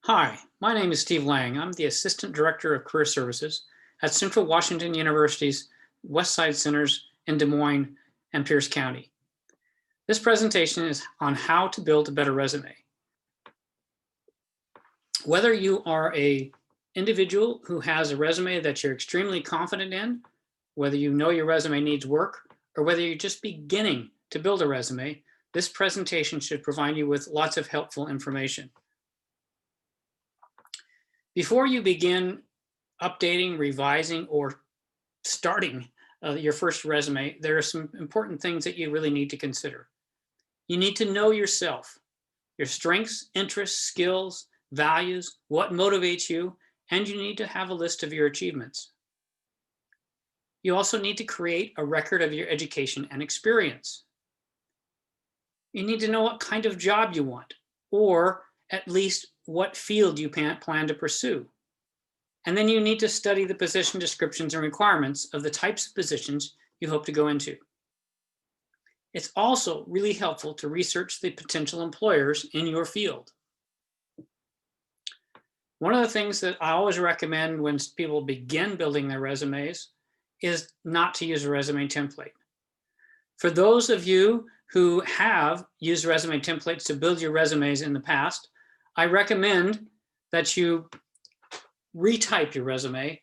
Hi, my name is Steve Lang. I'm the Assistant Director of Career Services at Central Washington University's Westside Centers in Des Moines and Pierce County. This presentation is on how to build a better resume. Whether you are an individual who has a resume that you're extremely confident in, whether you know your resume needs work, or whether you're just beginning to build a resume, this presentation should provide you with lots of helpful information. Before you begin updating, revising, or starting your first resume, there are some important things that you really need to consider. You need to know yourself, your strengths, interests, skills, values, what motivates you, and you need to have a list of your achievements. You also need to create a record of your education and experience. You need to know what kind of job you want, or at least what field you plan to pursue. And then you need to study the position descriptions and requirements of the types of positions you hope to go into. It's also really helpful to research the potential employers in your field. One of the things that I always recommend when people begin building their resumes is not to use a resume template. For those of you who have used resume templates to build your resumes in the past, I recommend that you retype your resume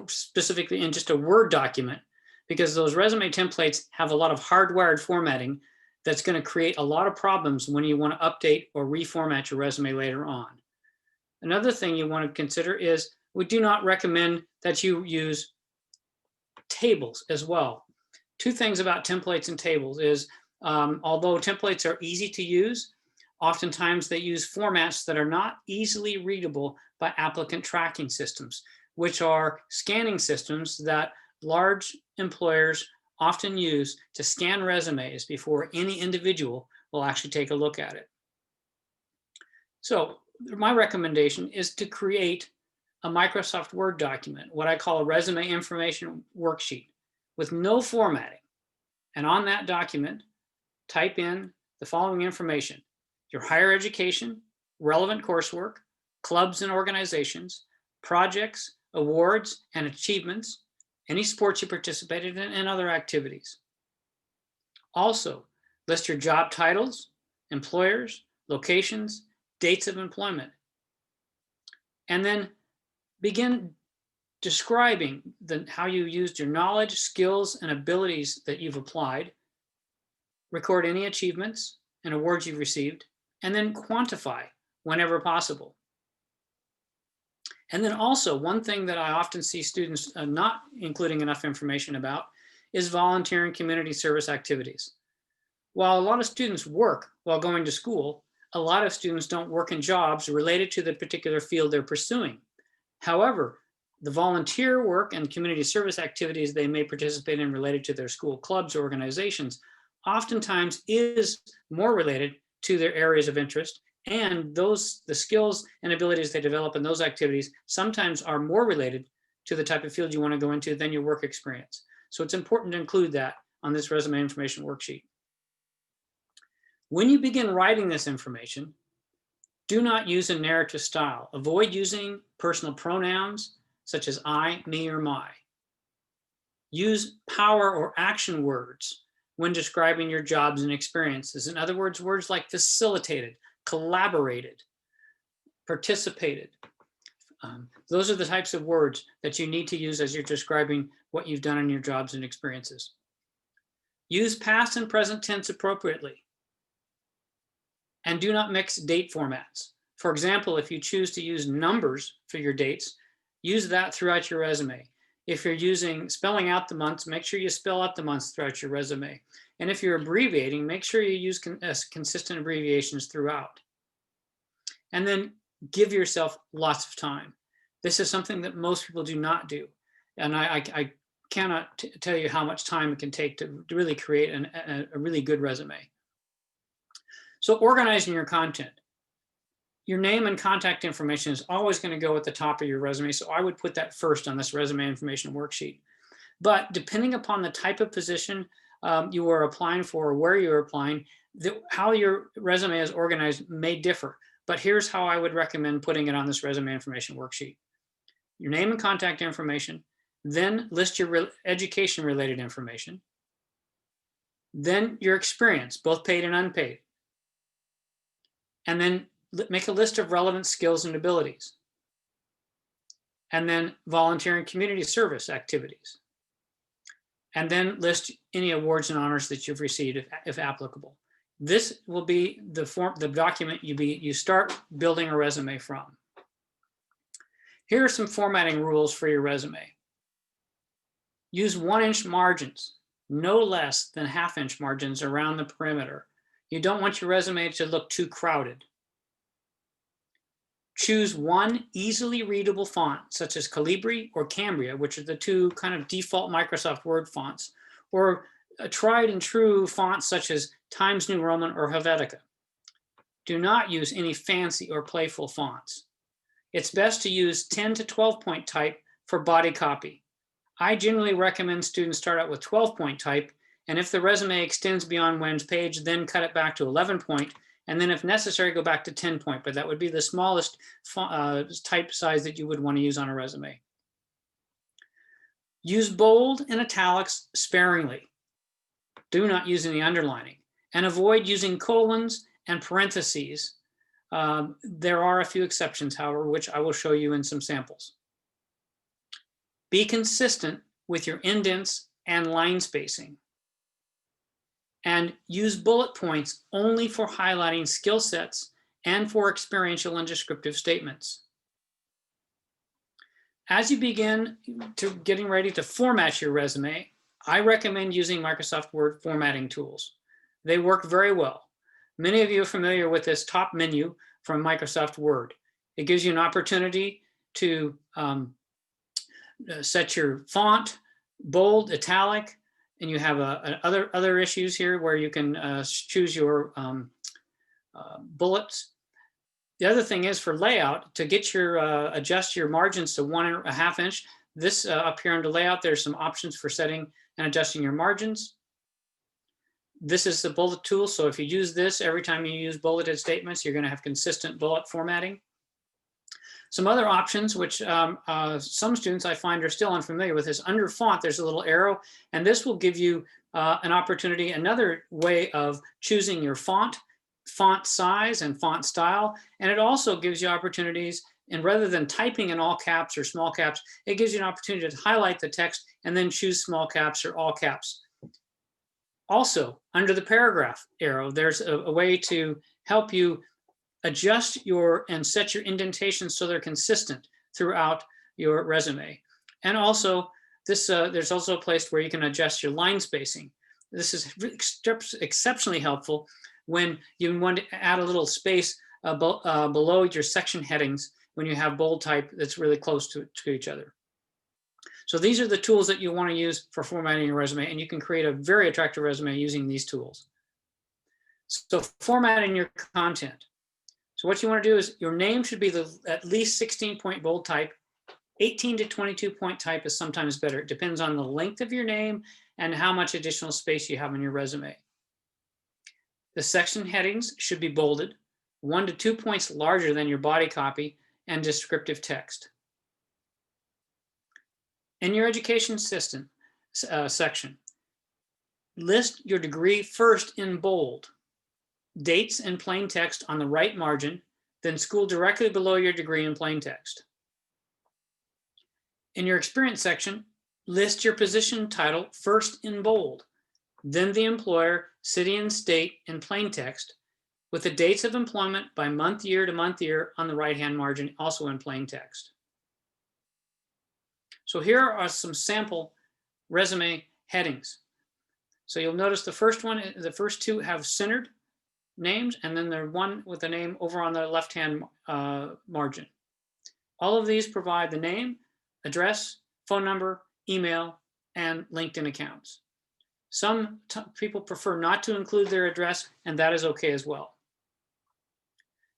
specifically in just a Word document, because those resume templates have a lot of hardwired formatting that's going to create a lot of problems when you want to update or reformat your resume later on. Another thing you want to consider is we do not recommend that you use tables as well. Two things about templates and tables is although templates are easy to use, oftentimes they use formats that are not easily readable by applicant tracking systems, which are scanning systems that large employers often use to scan resumes before any individual will actually take a look at it. So my recommendation is to create a Microsoft Word document, what I call a resume information worksheet with no formatting. And on that document, type in the following information: your higher education, relevant coursework, clubs and organizations, projects, awards, and achievements, any sports you participated in, and other activities. Also, list your job titles, employers, locations, dates of employment, and then begin describing how you used your knowledge, skills, and abilities that you've applied. Record any achievements and awards you've received, and then quantify whenever possible. And then also, one thing that I often see students not including enough information about is volunteer and community service activities. While a lot of students work while going to school, a lot of students don't work in jobs related to the particular field they're pursuing. However, the volunteer work and community service activities they may participate in related to their school clubs or organizations oftentimes is more related to their areas of interest, and the skills and abilities they develop in those activities sometimes are more related to the type of field you want to go into than your work experience. So it's important to include that on this resume information worksheet. When you begin writing this information, do not use a narrative style. Avoid using personal pronouns such as I, me, or my. Use power or action words when describing your jobs and experiences. In other words, words like facilitated, collaborated, participated. Those are the types of words that you need to use as you're describing what you've done in your jobs and experiences. Use past and present tense appropriately. And do not mix date formats. For example, if you choose to use numbers for your dates, use that throughout your resume. If you're spelling out the months, make sure you spell out the months throughout your resume. And if you're abbreviating, make sure you use consistent abbreviations throughout. And then give yourself lots of time. This is something that most people do not do. And I cannot tell you how much time it can take to really create a really good resume. So organizing your content. Your name and contact information is always going to go at the top of your resume, so I would put that first on this resume information worksheet. But depending upon the type of position you are applying for or where you're applying, how your resume is organized may differ. but here's how I would recommend putting it on this resume information worksheet. Your name and contact information, then list your education related information, then your experience, both paid and unpaid, and then make a list of relevant skills and abilities, and then volunteer and community service activities, and then list any awards and honors that you've received if applicable. This will be the document you start building a resume from. Here are some formatting rules for your resume. Use 1-inch margins, no less than 1/2-inch margins around the perimeter. You don't want your resume to look too crowded. Choose one easily readable font, such as Calibri or Cambria, which are the two kind of default Microsoft Word fonts, or a tried and true fonts such as Times New Roman or Helvetica. Do not use any fancy or playful fonts. It's best to use 10 to 12-point type for body copy. I generally recommend students start out with 12-point type, and if the resume extends beyond one's page, then cut it back to 11-point, and then if necessary, go back to 10-point, but that would be the smallest type size that you would want to use on a resume. Use bold and italics sparingly. Do not use any underlining, and avoid using colons and parentheses. There are a few exceptions, however, which I will show you in some samples. Be consistent with your indents and line spacing. And use bullet points only for highlighting skill sets and for experiential and descriptive statements. As you begin getting ready to format your resume, I recommend using Microsoft Word formatting tools. They work very well. Many of you are familiar with this top menu from Microsoft Word. It gives you an opportunity to set your font, bold, italic, and you have other issues here where you can choose your bullets. The other thing is for layout, to get your adjust your margins to 1.5 inch. This up here under layout, there's some options for setting and adjusting your margins. This is the bullet tool. So if you use this every time you use bulleted statements, you're going to have consistent bullet formatting. Some other options, which some students I find are still unfamiliar with, is under font, there's a little arrow, and this will give you an opportunity, another way of choosing your font size and font style. And it also gives you opportunities, and rather than typing in all caps or small caps, it gives you an opportunity to highlight the text and then choose small caps or all caps. Also, under the paragraph arrow, there's a way to help you adjust and set your indentations so they're consistent throughout your resume. And also, there's also a place where you can adjust your line spacing. This is exceptionally helpful when you want to add a little space below your section headings when you have bold type that's really close to each other. So these are the tools that you want to use for formatting your resume, and you can create a very attractive resume using these tools. So formatting your content. So what you want to do is your name should be at least 16-point bold type. 18 to 22-point type is sometimes better. It depends on the length of your name and how much additional space you have on your resume. The section headings should be bolded, 1 to 2 points larger than your body copy and descriptive text. In your education system section, list your degree first in bold, dates in plain text on the right margin, then school directly below your degree in plain text. In your experience section, list your position title first in bold, then the employer, city and state in plain text, with the dates of employment by month, year to month, year on the right-hand margin, also in plain text. So here are some sample resume headings. So you'll notice the first two have centered names, and then there's one with the name over on the left-hand margin. All of these provide the name, address, phone number, email, and LinkedIn accounts. Some people prefer not to include their address, and that is okay as well.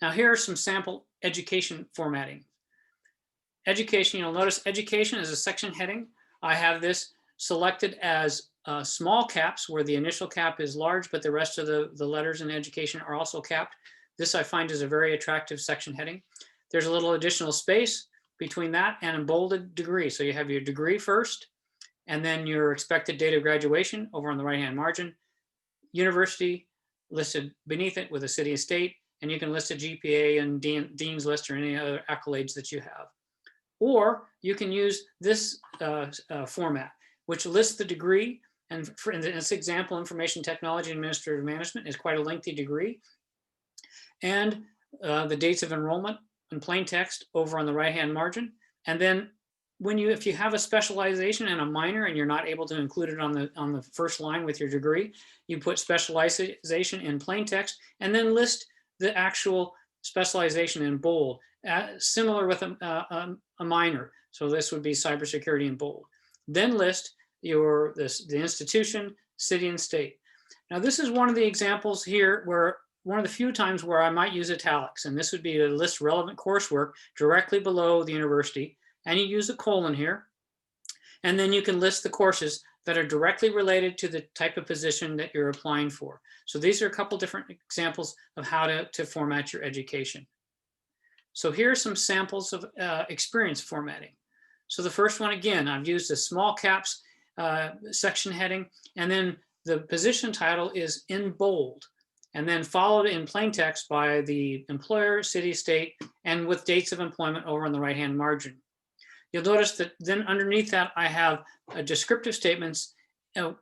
Now here are some sample education formatting. Education, you'll notice education is a section heading. I have this selected as small caps where the initial cap is large, but the rest of the letters in education are also capped. This I find is a very attractive section heading. There's a little additional space between that and a bolded degree. So you have your degree first, and then your expected date of graduation over on the right-hand margin, university listed beneath it with a city and state, and you can list a GPA and Dean's List or any other accolades that you have. Or you can use this format, which lists the degree. And in this example, Information Technology and Administrative Management is quite a lengthy degree. And the dates of enrollment in plain text over on the right-hand margin. And then if you have a specialization and a minor and you're not able to include it on the first line with your degree, you put specialization in plain text and then list the actual specialization in bold, similar with a minor. So this would be cybersecurity in bold. Then list the institution, city, and state. Now this is one of the examples here where one of the few times where I might use italics, and this would be to list relevant coursework directly below the university, and you use a colon here, and then you can list the courses that are directly related to the type of position that you're applying for. So these are a couple different examples of how to format your education. So here are some samples of experience formatting. So the first one, again, I've used a small caps section heading, and then the position title is in bold, and then followed in plain text by the employer, city, state, and with dates of employment over on the right-hand margin. You'll notice that then underneath that, I have descriptive statements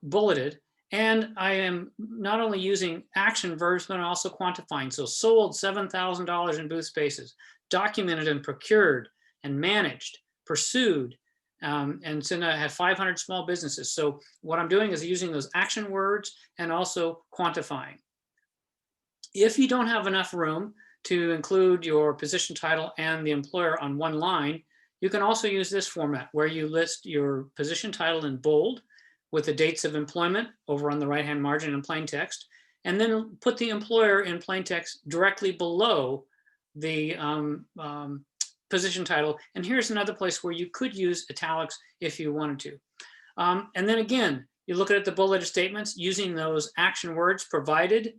bulleted, and I am not only using action verbs, but I'm also quantifying. So sold $7,000 in booth spaces, documented and procured and managed, pursued, and so I have 500 small businesses. So what I'm doing is using those action words and also quantifying. If you don't have enough room to include your position title and the employer on one line, you can also use this format where you list your position title in bold with the dates of employment over on the right-hand margin in plain text, and then put the employer in plain text directly below the position title. And here's another place where you could use italics if you wanted to. And then again, you look at the bulleted statements using those action words provided,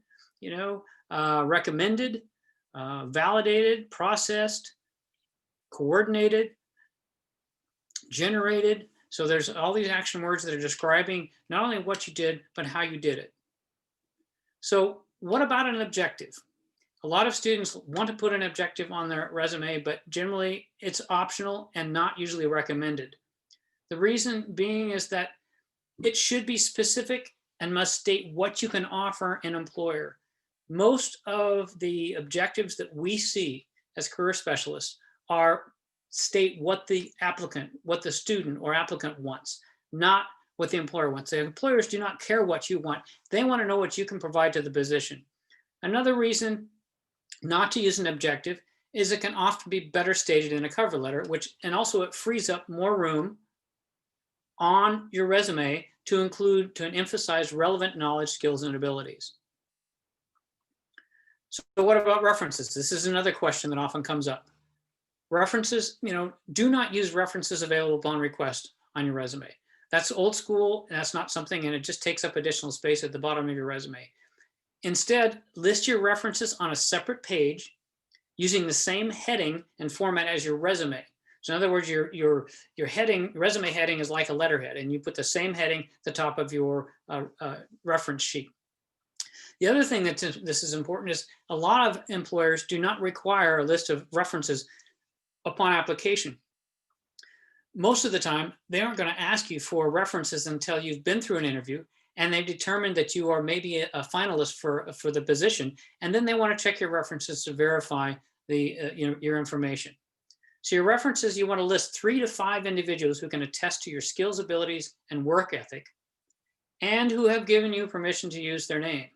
recommended, validated, processed, coordinated, generated. So there's all these action words that are describing not only what you did, but how you did it. So what about an objective? A lot of students want to put an objective on their resume, but generally it's optional and not usually recommended. The reason being is that it should be specific and must state what you can offer an employer. Most of the objectives that we see as career specialists state what the student or applicant wants, not what the employer wants. The employers do not care what you want. They want to know what you can provide to the position. Another reason not to use an objective is it can often be better stated in a cover letter, and also it frees up more room on your resume to emphasize relevant knowledge, skills, and abilities. So what about references? This is another question that often comes up. References, do not use references available upon request on your resume. That's old school, and that's not something, and it just takes up additional space at the bottom of your resume. Instead, list your references on a separate page using the same heading and format as your resume. So in other words, your resume heading is like a letterhead, and you put the same heading at the top of your reference sheet. The other thing that this is important is a lot of employers do not require a list of references upon application. Most of the time, they aren't going to ask you for references until you've been through an interview and they've determined that you are maybe a finalist for the position, and then they want to check your references to verify your information. So your references, you want to list 3 to 5 individuals who can attest to your skills, abilities, and work ethic, and who have given you permission to use their name.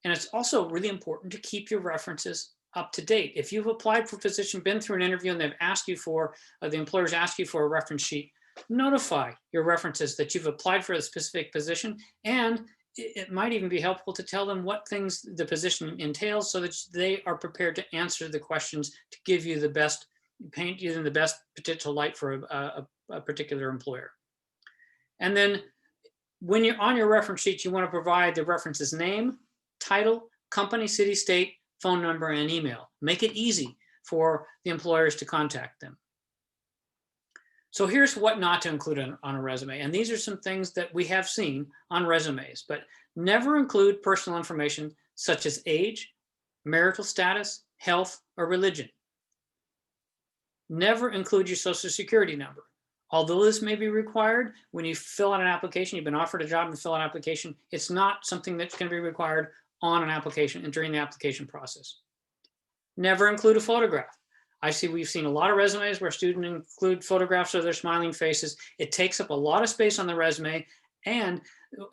And it's also really important to keep your references up to date. If you've applied for a position, been through an interview, and they've asked you for, the employers ask you for a reference sheet, notify your references that you've applied for a specific position, and it might even be helpful to tell them what things the position entails so that they are prepared to answer the questions to give you the best, paint you in the best potential light for a particular employer. And then when you're on your reference sheet, you want to provide the reference's name, title, company, city, state, phone number, and email. Make it easy for the employers to contact them. So here's what not to include on a resume. And these are some things that we have seen on resumes, but never include personal information such as age, marital status, health, or religion. Never include your social security number. Although this may be required when you fill out an application, you've been offered a job and fill out an application, it's not something that's going to be required on an application and during the application process. Never include a photograph. We've seen a lot of resumes where students include photographs of their smiling faces. It takes up a lot of space on the resume. And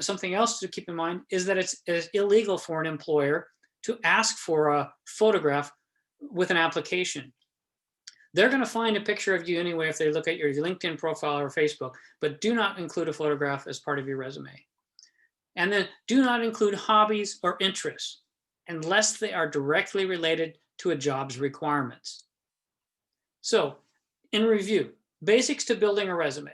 something else to keep in mind is that it's illegal for an employer to ask for a photograph with an application. They're going to find a picture of you anyway if they look at your LinkedIn profile or Facebook, but do not include a photograph as part of your resume. And then do not include hobbies or interests unless they are directly related to a job's requirements. So, in review, basics to building a resume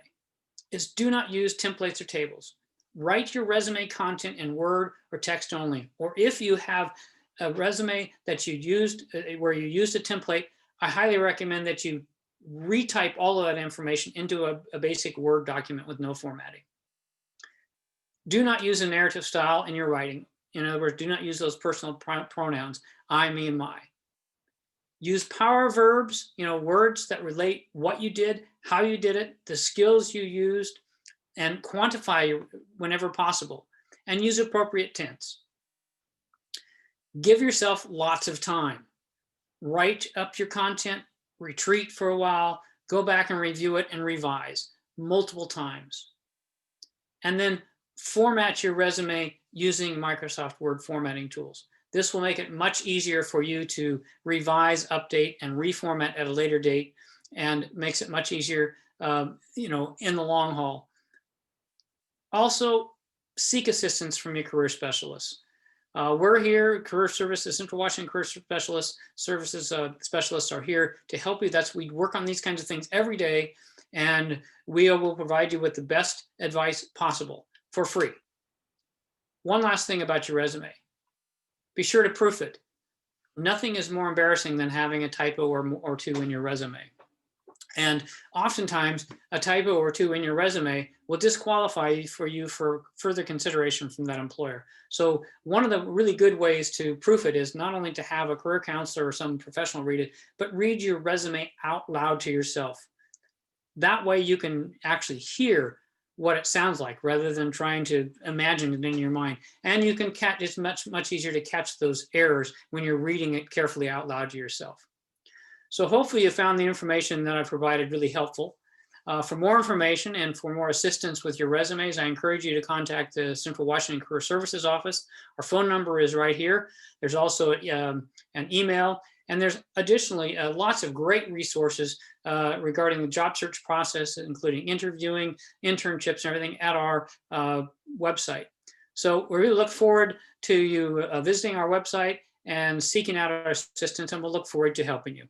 is do not use templates or tables. Write your resume content in Word or text only. Or if you have a resume that you used where you used a template, I highly recommend that you retype all of that information into a basic Word document with no formatting. Do not use a narrative style in your writing. In other words, do not use those personal pronouns, I, me, and my. Use power verbs, words that relate what you did, how you did it, the skills you used, and quantify whenever possible. And use appropriate tense. Give yourself lots of time. Write up your content, retreat for a while, go back and review it and revise multiple times. And then format your resume using Microsoft Word formatting tools. This will make it much easier for you to revise, update, and reformat at a later date, and makes it much easier, in the long haul. Also, seek assistance from your career specialists. We're here, Career Services, Central Washington Career Services specialists are here to help you. We work on these kinds of things every day, and we will provide you with the best advice possible for free. One last thing about your resume. Be sure to proof it. Nothing is more embarrassing than having a typo or two in your resume. And oftentimes, a typo or two in your resume will disqualify you for further consideration from that employer. So one of the really good ways to proof it is not only to have a career counselor or some professional read it, but read your resume out loud to yourself. That way you can actually hear what it sounds like rather than trying to imagine it in your mind. And you can catch, it's much easier to catch those errors when you're reading it carefully out loud to yourself. So hopefully you found the information that I provided really helpful. For more information and for more assistance with your resumes, I encourage you to contact the Central Washington Career Services Office. Our phone number is right here. There's also an email, and there's additionally lots of great resources regarding the job search process, including interviewing, internships, and everything at our website. So we really look forward to you visiting our website and seeking out our assistance, and we'll look forward to helping you.